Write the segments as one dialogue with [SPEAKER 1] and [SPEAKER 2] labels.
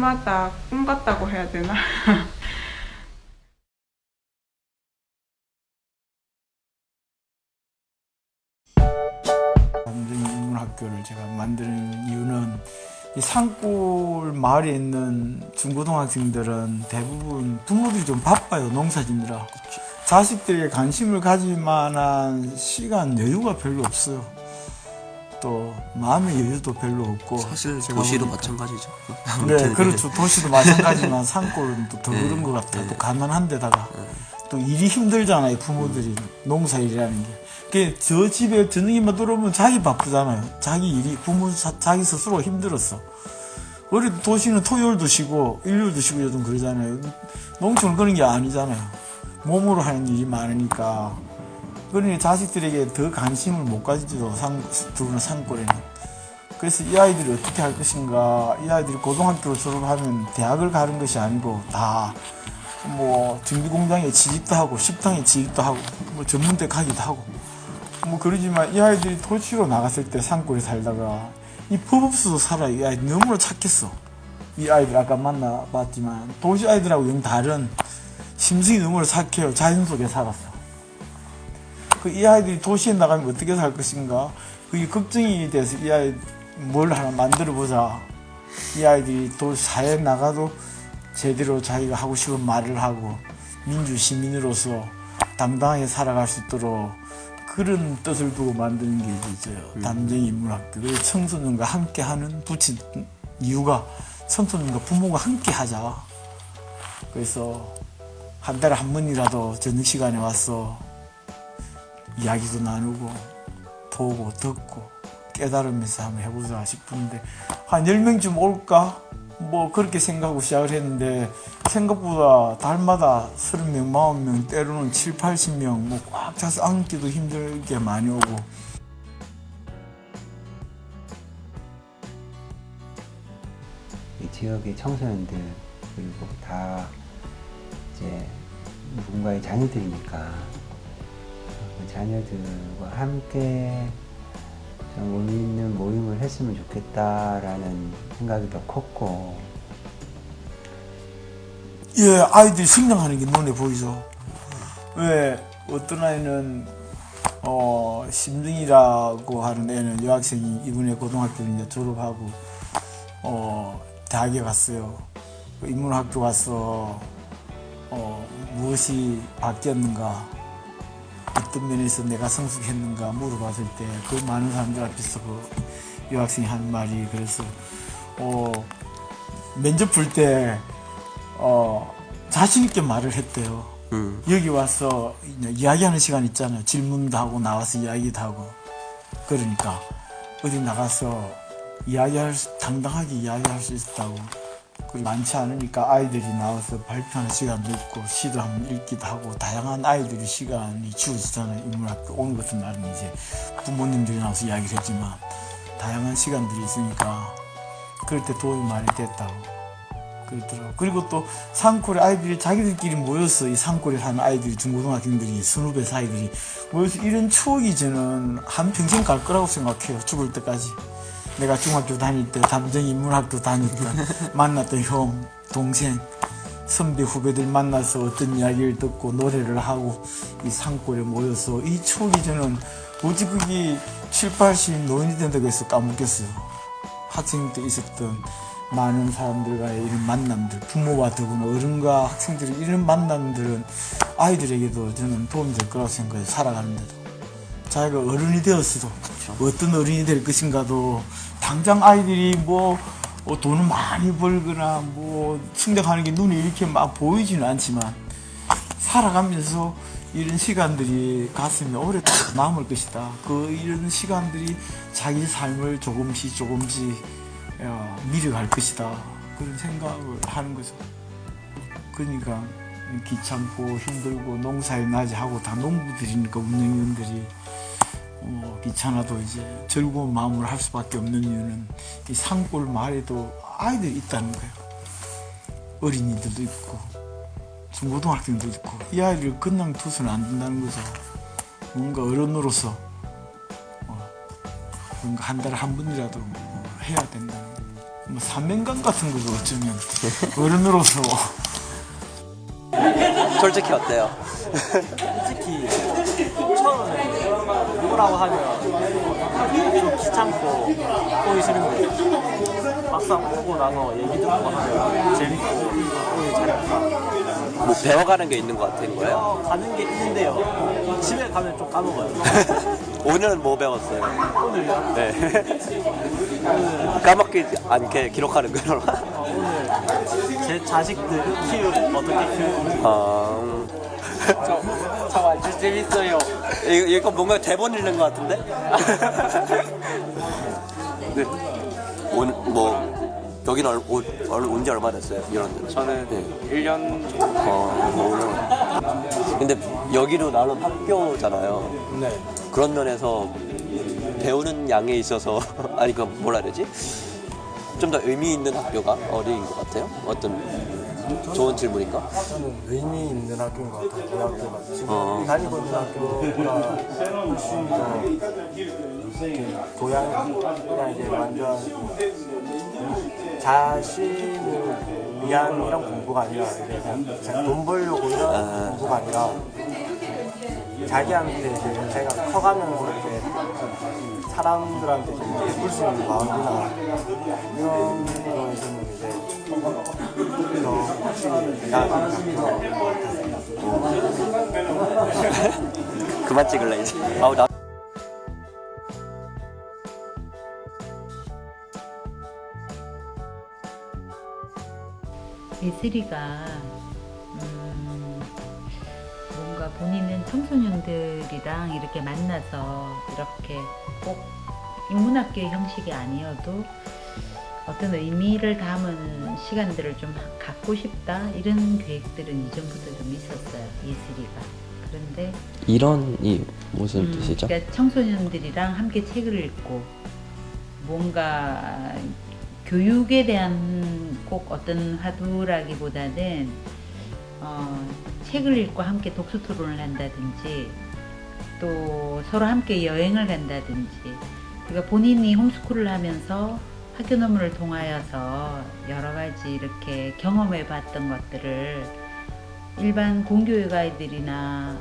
[SPEAKER 1] 해마다 꿈 같다고 해야 되나?
[SPEAKER 2] 인문학교를 제가 만드는 이유는 이 산골 마을에 있는 중고등학생들은 대부분 부모들이 좀 바빠요. 농사 짓느라. 자식들에게 관심을 가질 만한 시간, 여유가 별로 없어요. 또 마음의 여유도 별로 없고.
[SPEAKER 3] 사실 도시도 마찬가지죠.
[SPEAKER 2] 네, 그렇죠. 도시도 마찬가지지만 산골은 또 더 그런 것 같아요. 또 가난한 데다가 또 일이 힘들잖아요. 부모들이 농사일이라는 게. 저 집에 저녁에만 들어오면 자기 바쁘잖아요. 자기 일이 자기 스스로 힘들었어. 우리 도시는 토요일도 쉬고 일요일도 쉬고 요즘 그러잖아요. 농촌은 그런 게 아니잖아요. 몸으로 하는 일이 많으니까. 그러니 자식들에게 더 관심을 못 가지죠. 두부는 산골에는. 그래서 이 아이들이 어떻게 할 것인가. 이 아이들이 고등학교를 졸업하면 대학을 가는 것이 아니고 다 뭐 정비공장에 취직도 하고 식당에 취직도 하고 뭐 전문대 가기도 하고 뭐 그러지만 이 아이들이 도시로 나갔을 때 산골에 살다가 이 법 없어도 살아요. 이 아이들 너무나 착했어. 이 아이들 아까 만나봤지만 도시 아이들하고 영 다른 심성이 너무나 착해요. 자연 속에 살았어. 이 아이들이 도시에 나가면 어떻게 살 것인가 그게 걱정이 돼서 이 아이 뭘 하나 만들어 보자. 이 아이들이 도시 사회에 나가도 제대로 자기가 하고 싶은 말을 하고 민주시민으로서 당당하게 살아갈 수 있도록 그런 뜻을 두고 만드는 게 있어요. 담정인문학교. 그래서 청소년과 함께하는 붙인 이유가 청소년과 부모가 함께 하자. 그래서 한 달에 한 번이라도 저녁 시간에 와서 이야기도 나누고 보고 듣고 깨달으면서 한번 해보자 싶은데 한 10명쯤 올까? 뭐 그렇게 생각하고 시작을 했는데 생각보다 달마다 30명, 40명, 때로는 7, 80명 뭐 꽉 차서 앉기도 힘들게 많이 오고.
[SPEAKER 4] 이 지역의 청소년들 그리고 다 이제 누군가의 자녀들이니까 그 자녀들과 함께 좀 의미 있는 모임을 했으면 좋겠다라는 생각이 더 컸고.
[SPEAKER 2] 예, 아이들이 성장하는 게 눈에 보이죠. 왜 어떤 아이는 심등이라고 하는 애는 여학생이 이번에 고등학교를 이제 졸업하고 대학에 갔어요. 인문학교 가서 무엇이 바뀌었는가, 어떤 면에서 내가 성숙했는가 물어봤을 때 그 많은 사람들 앞에서 그 여학생이 한 말이 그래서 면접 볼 때 자신 있게 말을 했대요. 여기 와서 이야기하는 시간 있잖아요. 질문도 하고 나와서 이야기도 하고. 그러니까 어디 나가서 당당하게 이야기할 수 있었다고. 많지 않으니까 아이들이 나와서 발표하는 시간도 있고 시도 한번 읽기도 하고 다양한 아이들이 시간이 주어지잖아요. 인문학교 오는 같은 날은 이제 부모님들이 나와서 이야기를 했지만 다양한 시간들이 있으니까 그럴 때 도움이 많이 됐다고 그러더라고요. 그리고 또 산골에 아이들이 자기들끼리 모여서 이 산골에 사는 아이들이 중고등학생들이 선후배 사이들이 모여서 이런 추억이 저는 한평생 갈 거라고 생각해요. 죽을 때까지. 내가 중학교 다닐 때 담정인문학교 다닐 때 만났던 형, 동생, 선배, 후배들 만나서 어떤 이야기를 듣고 노래를 하고 이 산골에 모여서 이 추억이 저는 어찌 그게 7, 80 노인이 된다고 해서 까먹겠어요. 학생 때 있었던 많은 사람들과의 이런 만남들, 부모와 더구나 어른과 학생들의 이런 만남들은 아이들에게도 저는 도움이 될 거라고 생각해요. 살아가는데도. 자기가 어른이 되었어도 어떤 어른이 될 것인가도 당장 아이들이 뭐 돈을 많이 벌거나 뭐 성장하는 게 눈에 이렇게 막 보이지는 않지만 살아가면서 이런 시간들이 가슴에 오래 남을 것이다. 이런 시간들이 자기 삶을 조금씩 밀어갈 것이다. 그런 생각을 하는 거죠. 그러니까 귀찮고 힘들고 농사일 낮에 하고 다 농부들이니까 운영위원들이 귀찮아도 이제 즐거운 마음으로 할 수밖에 없는 이유는 이 산골 마을에도 아이들이 있다는 거예요. 어린이들도 있고 중고등학생도 있고 이 아이를 그냥 두서는 안 된다는 거죠. 뭔가 어른으로서 뭔가 한 달에 한 번이라도 해야 된다는 거예요. 뭐 사명감 같은 거죠 어쩌면 어른으로서.
[SPEAKER 3] 솔직히 어때요?
[SPEAKER 5] 솔직히 처음에 누구라고 하면 좀 귀찮고 보기 싫은데 막상 보고 나서 얘기 듣고 하면 재밌고 보기 잘했다.
[SPEAKER 3] 뭐 배워가는 게 있는 것 같은 거예요?
[SPEAKER 5] 가는 게 있는데요. 집에 가면 좀 까먹어요.
[SPEAKER 3] 오늘은 뭐 배웠어요?
[SPEAKER 5] 오늘요?
[SPEAKER 3] 네. 까먹지 않게 기록하는 거로.
[SPEAKER 5] 오늘 제 자식들 어떻게 키우는지 저 완전 재밌어요.
[SPEAKER 3] 이거 뭔가 대본 읽는 것 같은데? 네. 오늘 뭐 여기는 온 지 얼마 됐어요? 이런 데.
[SPEAKER 6] 저는
[SPEAKER 3] 네.
[SPEAKER 6] 1년
[SPEAKER 3] 근데 여기도 나름 학교잖아요.
[SPEAKER 5] 네.
[SPEAKER 3] 그런 면에서 배우는 양에 있어서 아니 그 뭐라 해야 되지? 좀 더 의미 있는 학교가 어디인 것 같아요? 어떤 좋은 질문인가?
[SPEAKER 5] 저는 의미 있는 학교인 것 같아요. 이 학교가 지금
[SPEAKER 3] 어.
[SPEAKER 5] 다니고 있는 학교보다 훨씬 더 교양이나 이제 완전 자신을 위한 이런 공부가 아니라 이제 그냥 돈 벌려고 이런 공부가 아니라 자기한테 이제 자기가 커가면서 이제 사람들한테 좀 베풀 수 있는 마음이나 이런 거에서는 이제 더 확실히 나아지는 것 같아요.
[SPEAKER 3] 그만 찍을래 이제. 아우 나.
[SPEAKER 7] 예슬이가 뭔가 본인은 청소년들이랑 이렇게 만나서 이렇게 꼭 인문학교의 형식이 아니어도 어떤 의미를 담은 시간들을 좀 갖고 싶다 이런 계획들은 이전부터 좀 있었어요. 예슬이가. 그런데
[SPEAKER 3] 이런이 무슨 뜻이죠?
[SPEAKER 7] 그러니까 청소년들이랑 함께 책을 읽고 뭔가 교육에 대한 꼭 어떤 화두라기보다는 책을 읽고 함께 독서 토론을 한다든지 또 서로 함께 여행을 간다든지 그러니까 본인이 홈스쿨을 하면서 학교 논문을 통하여서 여러 가지 이렇게 경험해 봤던 것들을 일반 공교육 아이들이나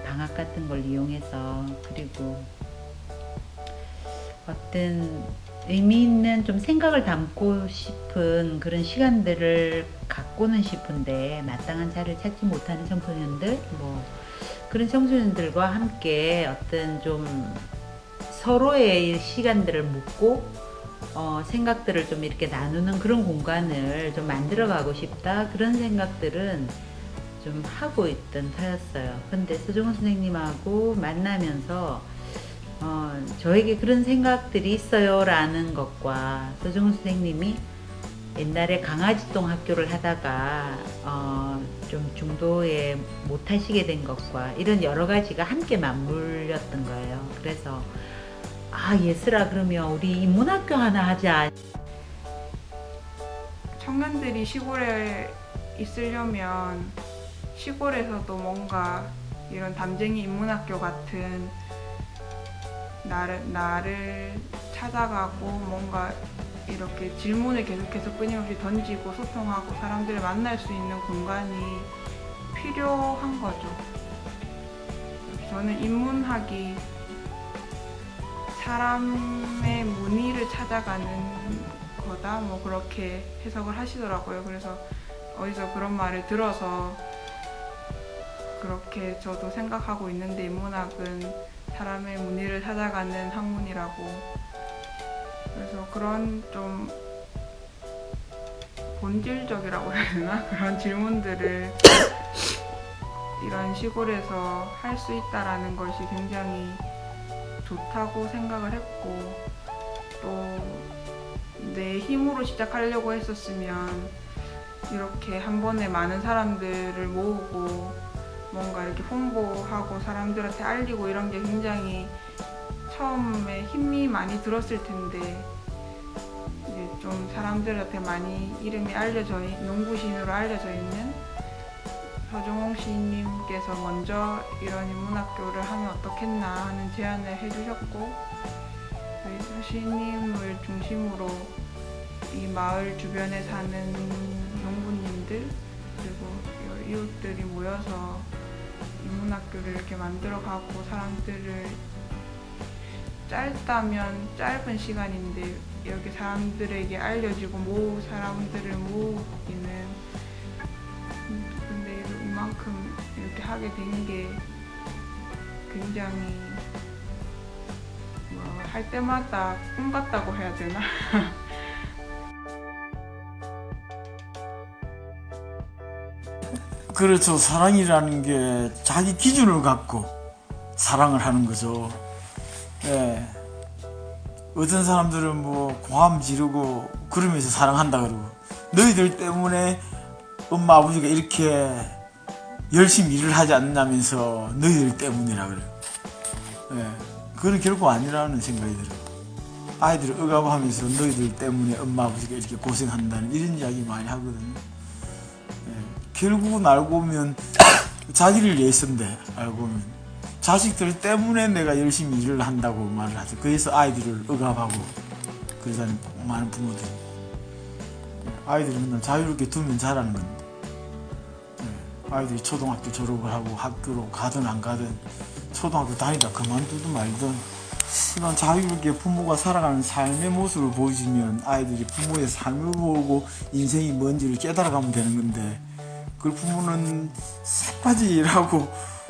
[SPEAKER 7] 방학 같은 걸 이용해서 그리고 어떤 의미 있는 좀 생각을 담고 싶은 그런 시간들을 갖고는 싶은데 마땅한 자리를 찾지 못하는 청소년들 뭐 그런 청소년들과 함께 어떤 좀 서로의 시간들을 묻고 생각들을 좀 이렇게 나누는 그런 공간을 좀 만들어 가고 싶다 그런 생각들은 좀 하고 있던 터였어요. 근데 서정훈 선생님하고 만나면서 저에게 그런 생각들이 있어요 라는 것과 서정훈 선생님이 옛날에 강아지똥 학교를 하다가 좀 중도에 못 하시게 된 것과 이런 여러 가지가 함께 맞물렸던 거예요. 그래서 예슬아 그러면 우리 인문학교 하나 하자.
[SPEAKER 1] 청년들이 시골에 있으려면 시골에서도 뭔가 이런 담쟁이 인문학교 같은 나를 찾아가고 뭔가 이렇게 질문을 계속해서 끊임없이 던지고 소통하고 사람들을 만날 수 있는 공간이 필요한 거죠. 저는 인문학이 사람의 문의를 찾아가는 거다 뭐 그렇게 해석을 하시더라고요. 그래서 어디서 그런 말을 들어서 그렇게 저도 생각하고 있는데 인문학은 사람의 문의를 찾아가는 학문이라고. 그래서 그런 좀 본질적이라고 해야 되나? 그런 질문들을 이런 시골에서 할 수 있다라는 것이 굉장히 좋다고 생각을 했고 또 내 힘으로 시작하려고 했었으면 이렇게 한 번에 많은 사람들을 모으고 뭔가 이렇게 홍보하고 사람들한테 알리고 이런 게 굉장히 처음에 힘이 많이 들었을 텐데 이제 좀 사람들한테 많이 이름이 농부시인으로 알려져 있는 서정홍 시인님께서 먼저 이런 인문학교를 하면 어떻겠나 하는 제안을 해주셨고 저희 시인님을 중심으로 이 마을 주변에 사는 농부님들 그리고 이웃들이 모여서 인문학교를 이렇게 만들어가고 사람들을 짧다면 짧은 시간인데 여기 사람들에게 알려주고 사람들을 모으기는 근데 이만큼 이렇게 하게 된 게 굉장히 할 때마다 꿈 같다고 해야 되나?
[SPEAKER 2] 그렇죠. 사랑이라는 게 자기 기준을 갖고 사랑을 하는 거죠. 예. 어떤 사람들은 뭐 고함 지르고 그러면서 사랑한다 그러고 너희들 때문에 엄마 아버지가 이렇게 열심히 일을 하지 않는다면서 너희들 때문이라 그래요. 예. 그건 결코 아니라는 생각이 들어요. 아이들을 억압하면서 너희들 때문에 엄마 아버지가 이렇게 고생한다는 이런 이야기 많이 하거든요. 결국은 알고 보면 자기를 위해서인데 알고 보면 자식들 때문에 내가 열심히 일을 한다고 말을 하죠. 그래서 아이들을 억압하고 그러자는 많은 부모들이 아이들을 맨날 자유롭게 두면 잘하는 건데 아이들이 초등학교 졸업을 하고 학교로 가든 안 가든 초등학교 다니다 그만두든 말든 이런 자유롭게 부모가 살아가는 삶의 모습을 보여주면 아이들이 부모의 삶을 보고 인생이 뭔지를 깨달아가면 되는 건데 그 부모는 쎄빠지 일하고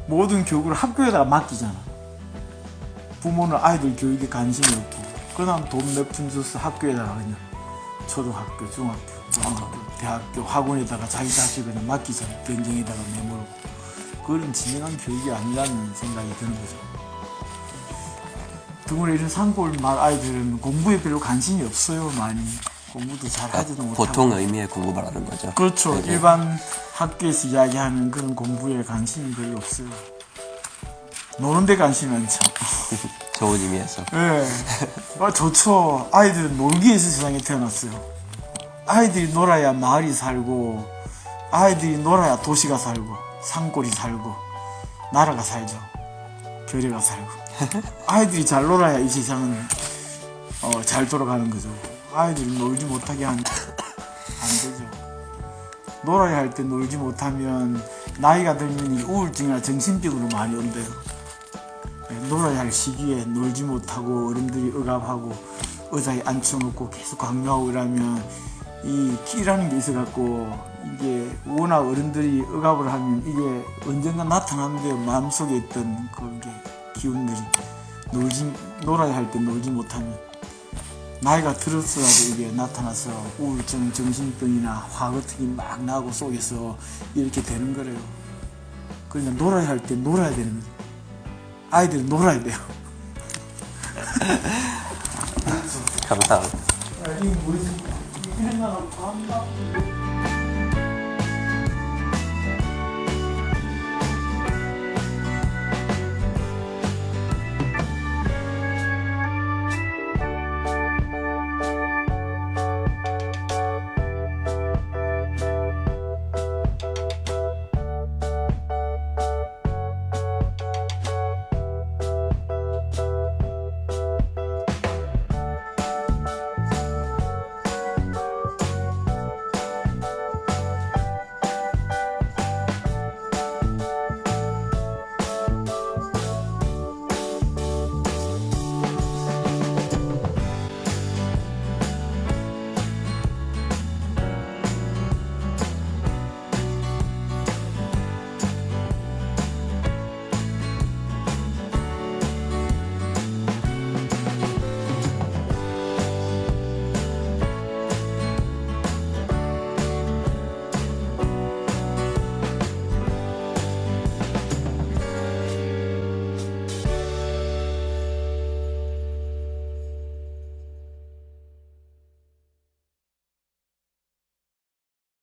[SPEAKER 2] 모든 교육을 학교에다가 맡기잖아. 부모는 아이들 교육에 관심이 없고 그다음 돈 몇 푼 줘서 학교에다가 그냥 초등학교, 중학교, 고등학교, 대학교, 학원에다가 자기 자식을 그냥 맡기잖아. 변정에다가 내몰고 그런 진정한 교육이 아니라는 생각이 드는 거죠. 드물어 이런 산골 마을 아이들은 공부에 별로 관심이 없어요. 많이 공부도 잘 하지도 못하고
[SPEAKER 3] 보통 의미의 공부 말하는 거죠.
[SPEAKER 2] 그렇죠.
[SPEAKER 3] 네네.
[SPEAKER 2] 일반 학교에서 이야기하는 그런 공부에 관심이 별로 없어요. 노는 데 관심이 많죠.
[SPEAKER 3] 좋은 의미에서.
[SPEAKER 2] 예. 좋죠. 아이들은 놀기 위해서 세상에 태어났어요. 아이들이 놀아야 마을이 살고, 아이들이 놀아야 도시가 살고, 산골이 살고, 나라가 살죠. 교회가 살고. 아이들이 잘 놀아야 이 세상은 잘 돌아가는 거죠. 아이들이 놀지 못하게 안 되죠. 놀아야 할 때 놀지 못하면 나이가 들면 우울증이나 정신병으로 많이 온대요. 놀아야 할 시기에 놀지 못하고 어른들이 억압하고 의자에 앉혀놓고 계속 강요하고 이러면 이 끼라는 게 있어갖고 이게 워낙 어른들이 억압을 하면 이게 언젠가 나타나는데요. 마음속에 있던 그게 기운들이 놀아야 할 때 놀지 못하면 나이가 들었어야도 이게 나타나서 우울증, 정신병이나 화 같은 게 막 나고 속에서 이렇게 되는 거래요. 그러니까 놀아야 할 때 놀아야 되는 거죠. 아이들은 놀아야 돼요.
[SPEAKER 3] 감사합니다.
[SPEAKER 2] 이게 뭐지? 이런 거 한다.